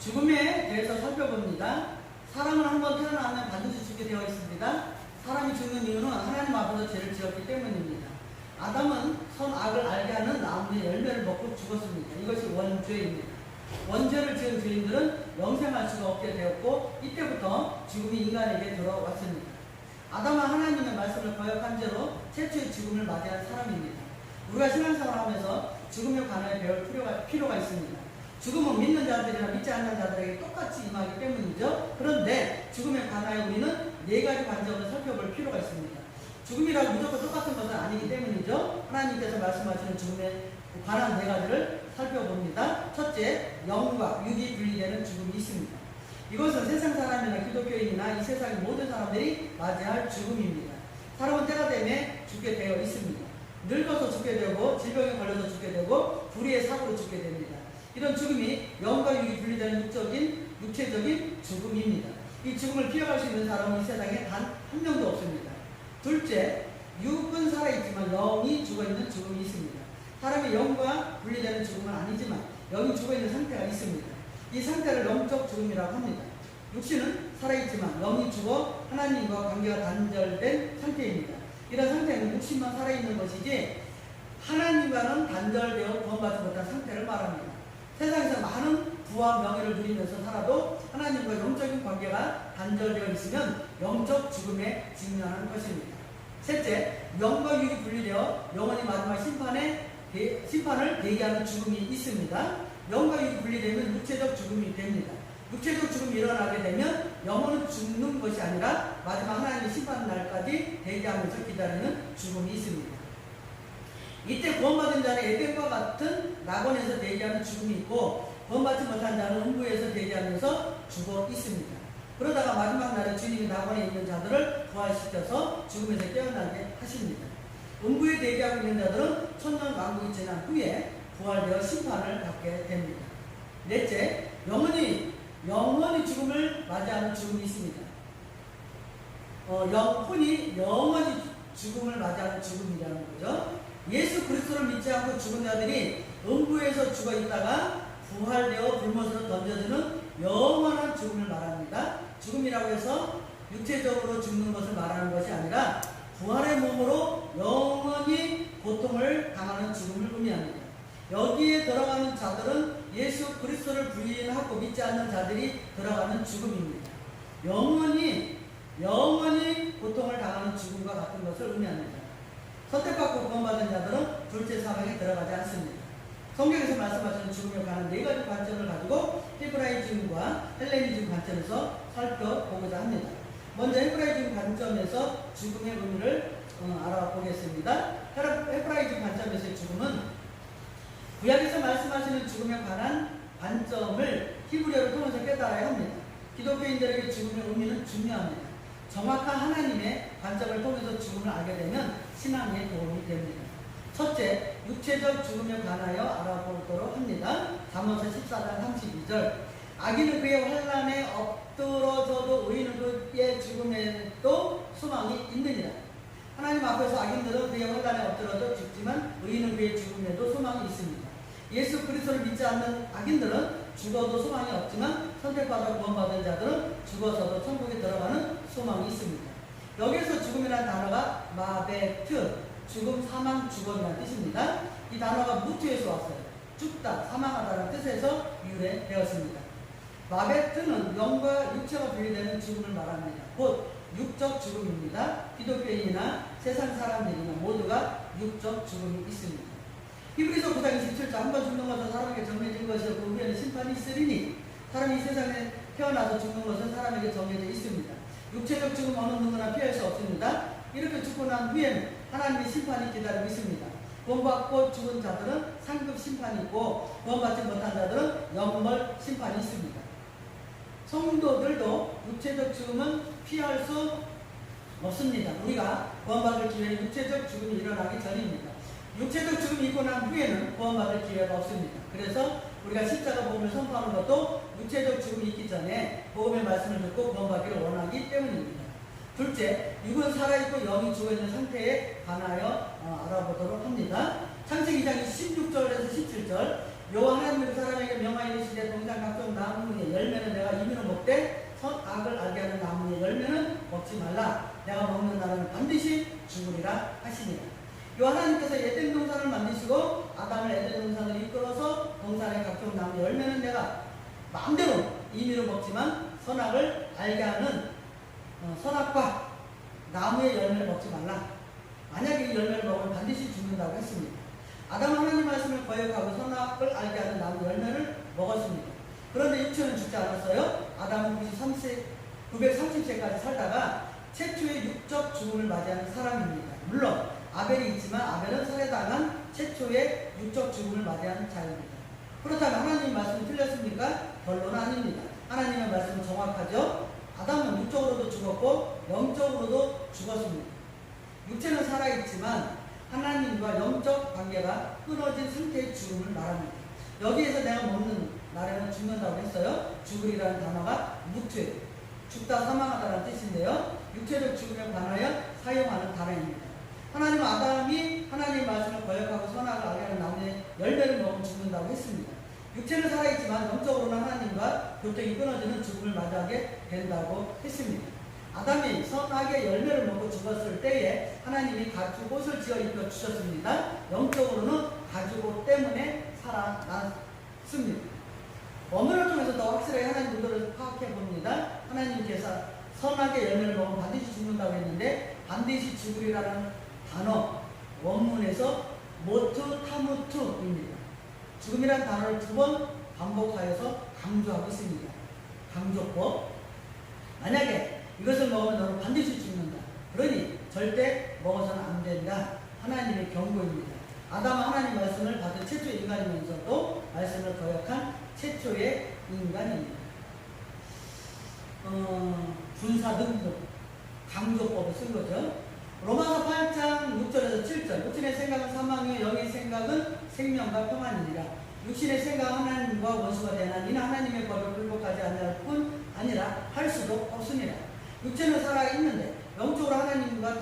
죽음에 대해서 살펴봅니다. 사람은 한번 태어나면 반드시 죽게 되어 있습니다. 사람이 죽는 이유는 하나님 앞에서 죄를 지었기 때문입니다. 아담은 선악을 알게 하는 나무의 열매를 먹고 죽었습니다. 이것이 원죄입니다. 원죄를 지은 죄인들은 영생할 수가 없게 되었고 이때부터 죽음이 인간에게 들어왔습니다. 아담은 하나님의 말씀을 거역한 죄로 최초의 죽음을 맞이한 사람입니다. 우리가 신앙생활을 하면서 죽음에 관하여 배울 필요가 있습니다. 죽음은 믿는 자들이나 믿지 않는 자들에게 똑같이 임하기 때문이죠. 그런데 죽음에 관하여 우리는 네 가지 관점을 살펴볼 필요가 있습니다. 죽음이라고 무조건 똑같은 것은 아니기 때문이죠. 하나님께서 말씀하시는 죽음에 관한 네 가지를 살펴봅니다. 첫째, 영과 육이 분리되는 죽음이 있습니다. 이것은 세상 사람이나 기독교인이나 이 세상의 모든 사람들이 맞이할 죽음입니다. 사람은 때가 되면 죽게 되어 있습니다. 늙어서 죽게 되고 질병에 걸려서 죽게 되고 불의의 사고로 죽게 됩니다. 이런 죽음이 영과 육이 분리되는 육체적인 죽음입니다. 이 죽음을 피해갈 수 있는 사람은 이 세상에 단 한 명도 없습니다. 둘째, 육은 살아있지만 영이 죽어있는 죽음이 있습니다. 사람의 영과 분리되는 죽음은 아니지만 영이 죽어있는 상태가 있습니다. 이 상태를 영적 죽음이라고 합니다. 육신은 살아있지만 영이 죽어 하나님과 관계가 단절된 상태입니다. 이런 상태는 육신만 살아있는 것이지 하나님과는 단절되어 구원받지 못한 상태를 말합니다. 세상에서 많은 부와 명예를 누리면서 살아도 하나님과 영적인 관계가 단절되어 있으면 영적 죽음에 직면하는 것입니다. 셋째, 영과 육이 분리되어 영원히 마지막 심판을 대기하는 죽음이 있습니다. 영과 육이 분리되면 육체적 죽음이 됩니다. 육체적 죽음이 일어나게 되면 영혼은 죽는 것이 아니라 마지막 하나님의 심판 날까지 대기하면서 기다리는 죽음이 있습니다. 이때 구원받은 자는 에덴과 같은 낙원에서 대기하는 죽음이 있고 구원받지 못한 자는 음부에서 대기하면서 죽어 있습니다. 그러다가 마지막 날에 주님이 낙원에 있는 자들을 부활시켜서 죽음에서 깨어나게 하십니다. 음부에 대기하고 있는 자들은 천년 왕국이 지난 후에 부활되어 심판을 받게 됩니다. 넷째, 영원히 죽음을 맞이하는 죽음이 있습니다. 영원히 죽음을 맞이하는 죽음이라는 거죠. 예수 그리스도를 믿지 않고 죽은 자들이 음부에서 죽어 있다가 부활되어 불못으로 던져지는 영원한 죽음을 말합니다. 죽음이라고 해서 육체적으로 죽는 것을 말하는 것이 아니라 부활의 몸으로 영원히 고통을 당하는 죽음을 의미합니다. 여기에 들어가는 자들은 예수 그리스도를 부인하고 믿지 않는 자들이 들어가는 죽음입니다. 영원히 고통을 당하는 죽음과 같은 것을 의미합니다. 선택받고 구원받은 자들은 둘째 사망에 들어가지 않습니다. 성경에서 말씀하시는 죽음에 관한 네 가지 관점을 가지고 헤브라이즘과 헬레니즘 관점에서 살펴보고자 합니다. 먼저 헤브라이즘 관점에서 죽음의 의미를 알아보겠습니다. 헤브라이즘 관점에서의 죽음은 구약에서 말씀하시는 죽음에 관한 관점을 히브리어를 통해서 깨달아야 합니다. 기독교인들에게 죽음의 의미는 중요합니다. 정확한 하나님의 관점을 통해서 죽음을 알게 되면 신앙에 도움이 됩니다. 첫째, 육체적 죽음에 관하여 알아보도록 합니다. 잠언서 14장 32절, 악인은 그의 환난에 엎드러져도 의인은 그의 죽음에도 소망이 있느니라. 하나님 앞에서 악인들은 그의 환난에 엎드러져 죽지만 의인은 그의 죽음에도 소망이 있습니다. 예수 그리스도를 믿지 않는 악인들은 죽어도 소망이 없지만 선택받아 구원받은 자들은 죽어서도 천국에 들어가는 소망이 있습니다. 여기에서 죽음이라는 단어가 마베트, 죽음, 사망, 죽음이라는 뜻입니다. 이 단어가 무트에서 왔어요. 죽다, 사망하다는 뜻에서 유래되었습니다. 마베트는 영과 육체가 분리되는 죽음을 말합니다. 곧 육적 죽음입니다. 기독교인이나 세상 사람들이나 모두가 육적 죽음이 있습니다. 히브리서 9장 27절, 한번 죽는 것은 사람에게 정해진 것이요 그 후에는 심판이 있으리니, 사람이 이 세상에 태어나서 죽는 것은 사람에게 정해져 있습니다. 육체적 죽음 어느 누구나 피할 수 없습니다. 이렇게 죽고 난 후에는 하나님의 심판이 기다리고 있습니다. 구원받고 죽은 자들은 상급 심판이 있고 구원받지 못한 자들은 영벌 심판이 있습니다. 성도들도 육체적 죽음은 피할 수 없습니다. 우리가 구원받을 기회는 육체적 죽음이 일어나기 전입니다. 육체적 죽음이 있고 난 후에는 구원받을 기회가 없습니다. 그래서 우리가 십자가 복음을 선포하는 것도 육체적 죽음이 있기 전에 복음의 말씀을 듣고 구원받기를 원하기 때문입니다. 둘째, 육은 살아있고 영이 죽어있는 상태에 관하여 알아보도록 합니다. 창세기 2장 16절에서 17절, 여호와 하나님이 그 사람에게 명하여 이르시되 동산 각종 나무의 때 선악을 알게 하는 나무의 열매는 먹지 말라. 내가 먹는 날은 반드시 죽으리라 하시니라. 이 하나님께서 에덴 동산을 만드시고 아담을 에덴 동산을 이끌어서 동산의 각종 나무 열매는 내가 마음대로 임의로 먹지만 선악을 알게 하는 선악과 나무의 열매를 먹지 말라. 만약에 이 열매를 먹으면 반드시 죽는다고 했습니다. 아담은 하나님 말씀을 거역하고 선악을 알게 하는 나무 열매를 먹었습니다. 그런데 육체는 죽지 않았어요. 아담은 930세까지 살다가 최초의 육적 죽음을 맞이하는 사람입니다. 물론 아벨이 있지만 아벨은 살해당한 최초의 육적 죽음을 맞이하는 자입니다. 그렇다면 하나님의 말씀이 틀렸습니까? 결론은 아닙니다. 하나님의 말씀은 정확하죠. 아담은 육적으로도 죽었고 영적으로도 죽었습니다. 육체는 살아있지만 하나님과 영적 관계가 끊어진 상태의 죽음을 말합니다. 여기에서 내가 먹는 날에는 죽는다고 했어요. 죽으리라는 단어가 무퇴, 죽다 사망하다라는 뜻인데요. 육체적 죽음에 관하여 사용하는 단어입니다. 하나님은 아담이 하나님의 말씀을 거역하고 선악을 알게 하는 나무의 열매를 먹으면 죽는다고 했습니다. 육체는 살아있지만 영적으로는 하나님과 교통이 끊어지는 죽음을 맞이하게 된다고 했습니다. 아담이 선악의 열매를 먹고 죽었을 때에 하나님이 가죽옷을 지어 입혀 주셨습니다. 영적으로는 가죽옷 때문에 살아났습니다. 원문을 통해서 더 확실하게 하나님 의도를 파악해 봅니다. 하나님께서 선악의 열매를 먹으면 반드시 죽는다고 했는데 반드시 죽으리라는 단어 원문에서 모트 타무트입니다. 죽음이라는 단어를 2번 반복하여서 강조하고 있습니다. 강조법. 만약에 이것을 먹으면 너는 반드시 죽는다. 그러니 절대 먹어서는 안 된다. 하나님의 경고입니다. 아담은 하나님 말씀을 받은 최초의 인간이면서도 말씀을 거역한 최초의 인간입니다. 분사등급 강조법을 쓴 거죠. 로마서 8장 6절에서 7절. 육신의 생각은 사망이요 영의 생각은 생명과 평안이니라. 육신의 생각 하나님과 원수가 되나니 이는 하나님의 법을 불복하지 아니할 뿐 아니라 할 수도 없으니라. 육체는 살아있는데 영적으로 하나님과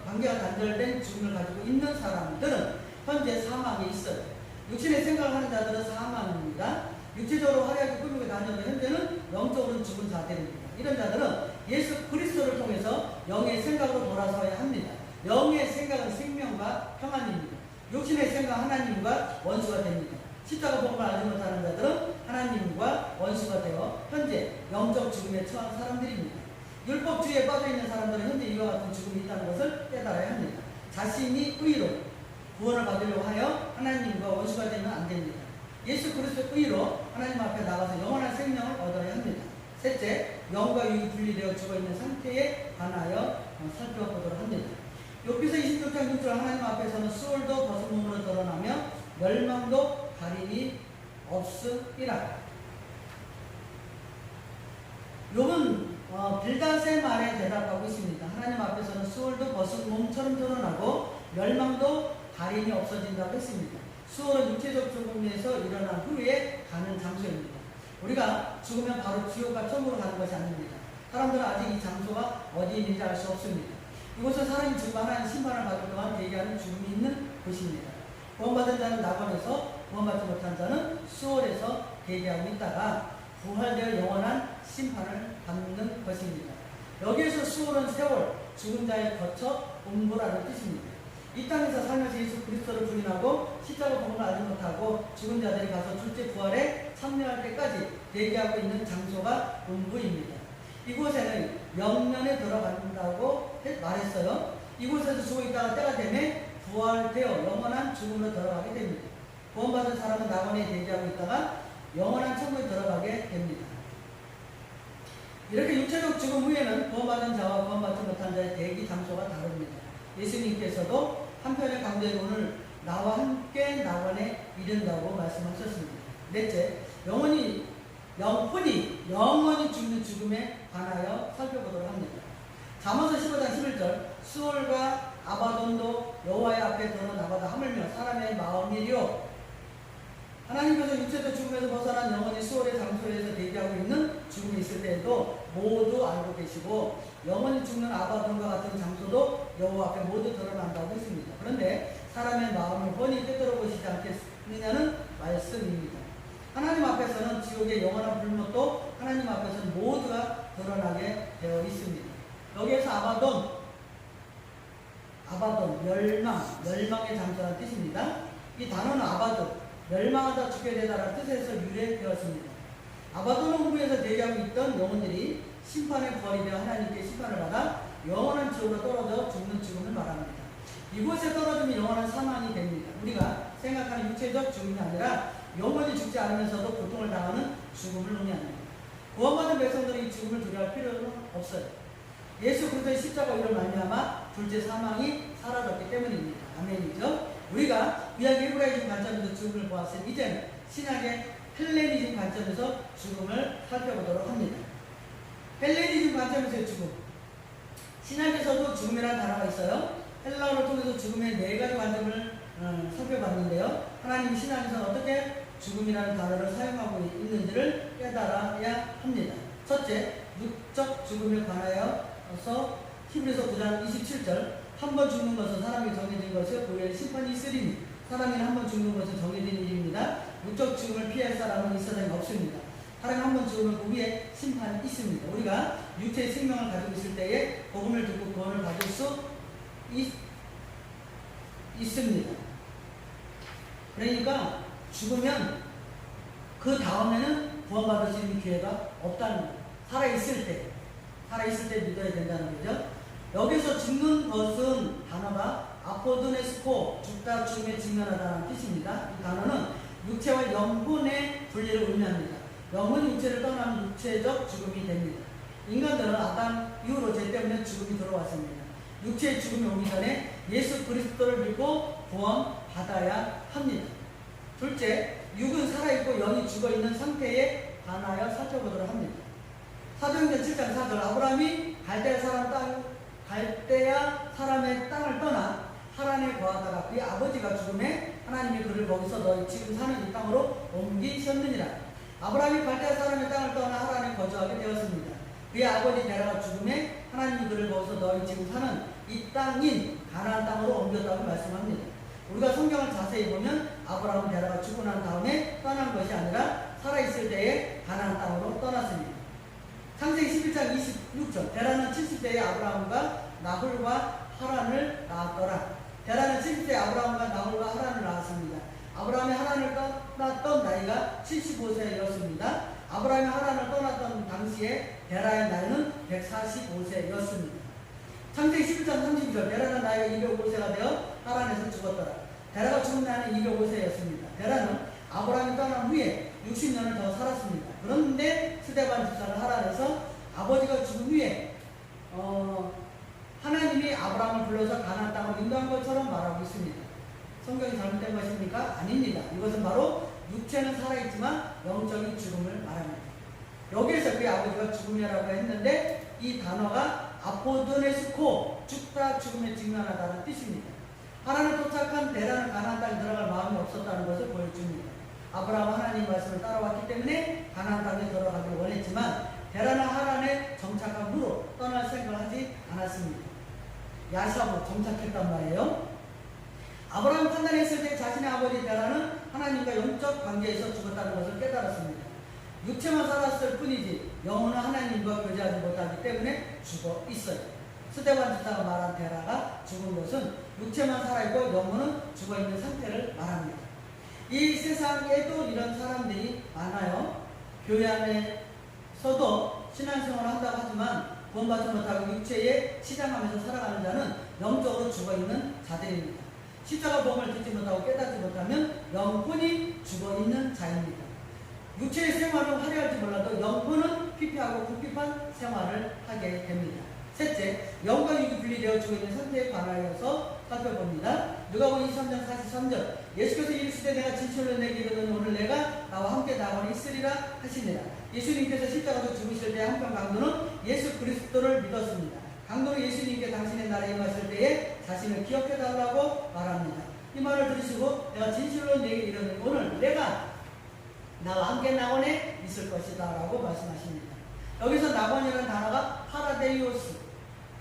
관계가 단절된 죽음을 가지고 있는 사람들은 현재 사망에 있어요. 육신의 생각을 하는 자들은 사망입니다. 육체적으로 화려하게 꾸미고 다녀도 현재는 영적으로는 죽은 자들입니다. 이런 자들은 예수 그리스도를 통해서 영의 생각으로 돌아서야 합니다. 영의 생각은 생명과 평안입니다. 육신의 생각 하나님과 원수가 됩니다. 십자가 복음을 알지 못하는 자들은 하나님과 원수가 되어 현재 영적 죽음에 처한 사람들입니다. 율법주의에 빠져있는 사람들은 현재 이와 같은 죽음이 있다는 것을 깨달아야 합니다. 자신이 의로 구원을 받으려고 하여 하나님과 원수가 되면 안 됩니다. 예수 그리스도 의로 하나님 앞에 나가서 영원한 생명을 얻어야 합니다. 셋째, 영과 육이 분리되어 죽어있는 상태에 관하여 살펴보도록 합니다. 욥기서 26장 6절 하나님 앞에서는 수월도 벗은 몸으로 드러나며 멸망도 가림이 없으리라. 욥은 빌닷의 말에 대답하고 있습니다. 하나님 앞에서는 수월도 벗은 몸처럼 드러나고 멸망도 가림이 없어진다고 했습니다. 수월은 육체적 죽음에서 일어난 후에 가는 장소입니다. 우리가 죽으면 바로 지옥과 천국으로 가는 것이 아닙니다. 사람들은 아직 이 장소가 어디에 있는지 알 수 없습니다. 이곳은 사람이 죽고 하나님 심판을 받을 동안 대기하는 죽음이 있는 곳입니다. 구원받은 자는 낙원에서, 구원받지 못한 자는 수월에서 대기하고 있다가 부활되어 영원한 심판을 받는 것입니다. 여기에서 수월은 세월, 죽은 자의 거처, 음부라는 뜻입니다. 이 땅에서 살면서 예수 그리스도를 부인하고 십자가 복음을 알지 못하고 죽은 자들이 가서 둘째 부활에 참여할 때까지 대기하고 있는 장소가 음부입니다. 이곳에는 영년에 들어간다고 말했어요. 이곳에서 죽어 있다가 때가 되면 부활되어 영원한 죽음으로 들어가게 됩니다. 구원받은 사람은 낙원에 대기하고 있다가 영원한 천국에 들어가게 됩니다. 이렇게 육체적 죽음 후에는 구원받은 자와 구원받지 못한 자의 대기 장소가 다릅니다. 예수님께서도 한편의 강도의 오늘 나와 함께 낙원에 이른다고 말씀하셨습니다. 넷째, 영혼이 죽는 죽음에 관하여 살펴보도록 합니다. 잠언서 15장 11절 수월과 아바돈도 여호와의 앞에 드러나거다 하물며 사람의 마음이요. 하나님께서 육체적 죽음에서 벗어난 영혼이 수월의 장소에서 대기하고 있는 죽음이 있을 때에도 모두 알고 계시고 영혼이 죽는 아바돈과 같은 장소도 여호와 앞에 모두 드러난다고 했습니다. 그런데 사람의 마음을 뻔히 꿰뚫어 보시지 않겠느냐는 말씀입니다. 하나님 앞에서는 지옥의 영원한 불못 것도 하나님 앞에서는 모두가 드러나게 되어 있습니다. 여기에서 아바돈, 멸망의 장소라는 뜻입니다. 이 단어는 아바돈, 멸망하다 죽게 되다라는 뜻에서 유래되었습니다. 아바돈 홍구에서 대기하고 있던 영혼들이 심판의 벌이 되어 하나님께 심판을 받아 영원한 지옥으로 떨어져 죽는 죽음을 말합니다. 이곳에 떨어지면 영원한 사망이 됩니다. 우리가 생각하는 육체적 죽음이 아니라 영원히 죽지 않으면서도 고통을 당하는 죽음을 의미합니다. 구원받은 백성들이 이 죽음을 두려워할 필요는 없어요. 예수 그리스도의 십자가 이로 말미암아 둘째 사망이 사라졌기 때문입니다. 아멘이죠. 우리가 구약 히브라이즘 관점에서 죽음을 보았으니 이제는 신약의 헬레니즘 관점에서 죽음을 살펴보도록 합니다. 헬레니즘 관점에서의 죽음. 신약에서도 죽음이라는 단어가 있어요. 헬라어를 통해서 죽음의 4가지 관점을 살펴봤는데요. 하나님 신약에서는 어떻게 죽음이라는 단어를 사용하고 있는지를 깨달아야 합니다. 첫째, 육적 죽음에 관하여서 히브리서 9장 27절 한 번 죽는 것은 사람이 정해진 것이요 그 외에 심판이 있으리니 사람이 한 번 죽는 것은 정해진 일입니다. 육적 죽음을 피할 사람은 이 세상에 없습니다. 사람이 한 번 죽으면 그 위에 심판이 있습니다. 우리가 육체의 생명을 가지고 있을 때에 복음을 듣고 구원을 받을 수 있습니다. 그러니까 죽으면 그 다음에는 구원받을 수 있는 기회가 없다는 거예요. 살아있을 때 믿어야 된다는 거죠. 여기서 죽는 것은 단어가 아포드네스코, 죽다 죽음에 직면하다는 뜻입니다. 이 단어는 육체와 영혼의 분리를 의미합니다. 영혼이 육체를 떠나는 육체적 죽음이 됩니다. 인간들은 아담 이후로 죄 때문에 죽음이 들어왔습니다. 육체의 죽음이 오기 전에 예수 그리스도를 믿고 구원받아야 합니다. 둘째, 육은 살아있고 영이 죽어있는 상태에 관하여 살펴보도록 합니다. 사도행전 7장 4절 아브라함이 갈대아 사람의 땅을 떠나 하란에 거하다가 그의 아버지가 죽음에 하나님이 그를 거기서 너희 지금 사는 이 땅으로 옮기셨느니라. 아브라함이 갈대아 사람의 땅을 떠나 하란에 거주하게 되었습니다. 그의 아버지 데라가 죽음에 하나님이 그를 거기서 너희 지금 사는 이 땅인 가나안 땅으로 옮겼다고 말씀합니다. 우리가 성경을 자세히 보면 아브라함은 데라가 죽고 난 다음에 떠난 것이 아니라 살아있을 때에 가나안 땅으로 떠났습니다. 창세기 11장 26절 데라는 70세에 아브라함과 나홀과 하란을 낳았더라. 데라는 70세에 아브라함과 나홀과 하란을 낳았습니다. 아브라함이 하란을 떠났던 나이가 75세였습니다. 아브라함이 하란을 떠났던 당시에 데라의 나이는 145세였습니다. 창세기 11장 32절 데라는 나이가 205세가 되어 하란에서 죽었더라. 데라가 죽은 나이는 205세였습니다. 데라는 아브라함이 떠난 후에 60년을 더 살았습니다. 그런데 스데반 집사는 하란에서 아버지가 죽은 후에 하나님이 아브라함을 불러서 가나안 땅을 인도한 것처럼 말하고 있습니다. 성경이 잘못된 것입니까? 아닙니다. 이것은 바로 육체는 살아있지만 영적인 죽음을 말합니다. 여기에서 그의 아버지가 죽음이라고 했는데 이 단어가 아포드네스코, 죽다 죽음에 직면하다는 뜻입니다. 하란을 도착한 데라는 가나안 땅에 들어갈 마음이 없었다는 것을 보여줍니다. 아브라함은 하나님 말씀을 따라왔기 때문에 가나안 땅에 들어가길 원했지만 데라는 하란에 정착한 후로 떠날 생각을 하지 않았습니다. 야시아로 정착했단 말이에요. 아브라함이 판단했을 때 자신의 아버지 데라는 하나님과 영적 관계에서 죽었다는 것을 깨달았습니다. 육체만 살았을 뿐이지 영혼은 하나님과 교제하지 못하기 때문에 죽어 있어요. 스데반 집사가 말한 데라가 죽은 것은 육체만 살아있고 영혼은 죽어있는 상태를 말합니다. 이 세상에도 이런 사람들이 많아요. 교회 안에서도 신앙생활을 한다고 하지만 구원받지 못하고 육체에 치장하면서 살아가는 자는 영적으로 죽어있는 자들입니다. 십자가 복음을 듣지 못하고 깨닫지 못하면 영혼이 죽어있는 자입니다. 육체의 생활은 화려할지 몰라도 영혼은 피폐하고 궁핍한 생활을 하게 됩니다. 셋째, 영과 육이 분리되어 죽어있는 상태에 관하여서 살펴봅니다. 누가복음 23장 43절 예수께서 이르시되 내가 진실로 내게 이르노니 오늘 내가 나와 함께 나가니 있으리라 하시니라. 예수님께서 십자가에서 죽으실 때 한편 강도는 예수 그리스도를 믿었습니다. 강도는 예수님께 당신의 나라에 임하실 때에 자신을 기억해달라고 말합니다. 이 말을 들으시고 내가 진실로 내게 이르노니 오늘 내가 나와 함께 낙원에 있을 것이다 라고 말씀하십니다. 여기서 낙원이라는 단어가 파라데이오스,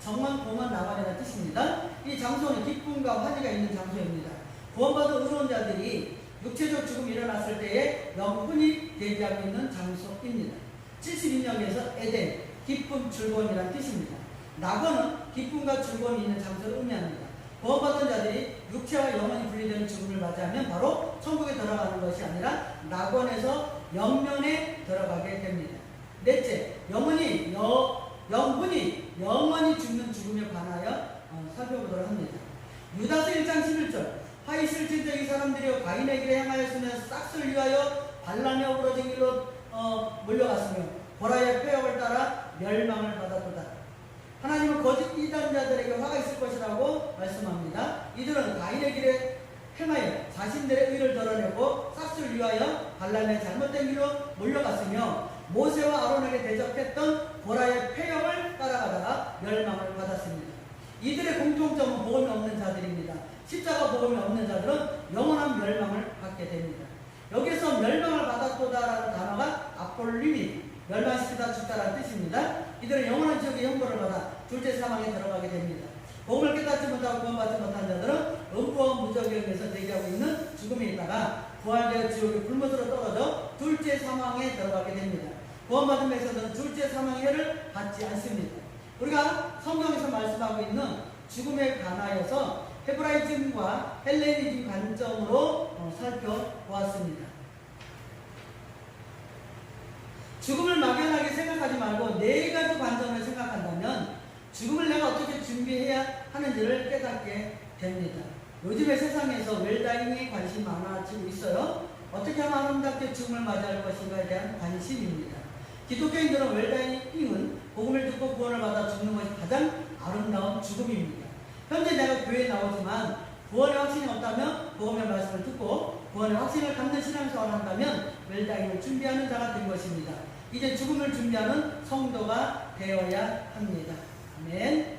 정원, 공원, 낙원이라는 뜻입니다. 이 장소는 기쁨과 환희가 있는 장소입니다. 구원받은 의로운 자들이 육체적 죽음이 일어났을 때에 영혼이 대기하고 있는 장소입니다. 72명에서 에덴, 기쁨, 즐거움이란 뜻입니다. 낙원은 기쁨과 즐거움이 있는 장소를 의미합니다. 구원받은 자들이 육체와 영혼이 분리되는 죽음을 맞이하면 바로 천국에 들어가는 것이 아니라 낙원에서 영면에 들어가게 됩니다. 넷째, 영혼이 영원히 죽는 죽음에 관하여 살펴보도록 합니다. 유다서 1장 11절 화 있을 진짜 이 사람들이여 가인의 길에 행하였으면 싹을 위하여 반란에 어우러진 길로 몰려갔으며 고라의 폐역을 따라 멸망을 받았도다. 하나님은 거짓 이단자들에게 화가 있을 것이라고 말씀합니다. 이들은 가인의 길에 행하여 자신들의 의를 드러내고 싹을 위하여 반란의 잘못된 길로 몰려갔으며 모세와 아론에게 대적했던 고라의 폐역을 따라가다가 멸망을 받았습니다. 이들의 공통점은 복음이 없는 자들입니다. 십자가 복음이 없는 자들은 영원한 멸망을 받게 됩니다. 여기서 멸망을 받았도다라는 단어가 아폴림이 멸망시키다 죽다라는 뜻입니다. 이들은 영원한 지옥의 형벌을 받아 둘째 사망에 들어가게 됩니다. 복음을 깨닫지 못하고 구원받지 못한 자들은 음부와 무저기에서 대기하고 있는 죽음에 있다가 부활되어 지옥의 불못으로 떨어져 둘째 사망에 들어가게 됩니다. 구원받은 백성들은 둘째 사망의 해를 받지 않습니다. 우리가 성경에서 말씀하고 있는 죽음에 관하여서 헤브라이즘과 헬레니즘 관점으로 살펴보았습니다. 죽음을 막연하게 생각하지 말고 네 가지 관점을 생각한다면 죽음을 내가 어떻게 준비해야 하는지를 깨닫게 됩니다. 요즘의 세상에서 웰다잉에 관심이 많아지고 있어요. 어떻게 하면 아름답게 죽음을 맞이할 것인가에 대한 관심입니다. 기독교인들은 웰다잉은 복음을 듣고 구원을 받아 죽는 것이 가장 아름다운 죽음입니다. 현재 내가 교회에 나오지만 구원의 확신이 없다면 복음의 말씀을 듣고 구원의 확신을 갖는 신앙생활을 한다면 웰다잉을 준비하는 자가 된 것입니다. 이제 죽음을 준비하는 성도가 되어야 합니다. 아멘.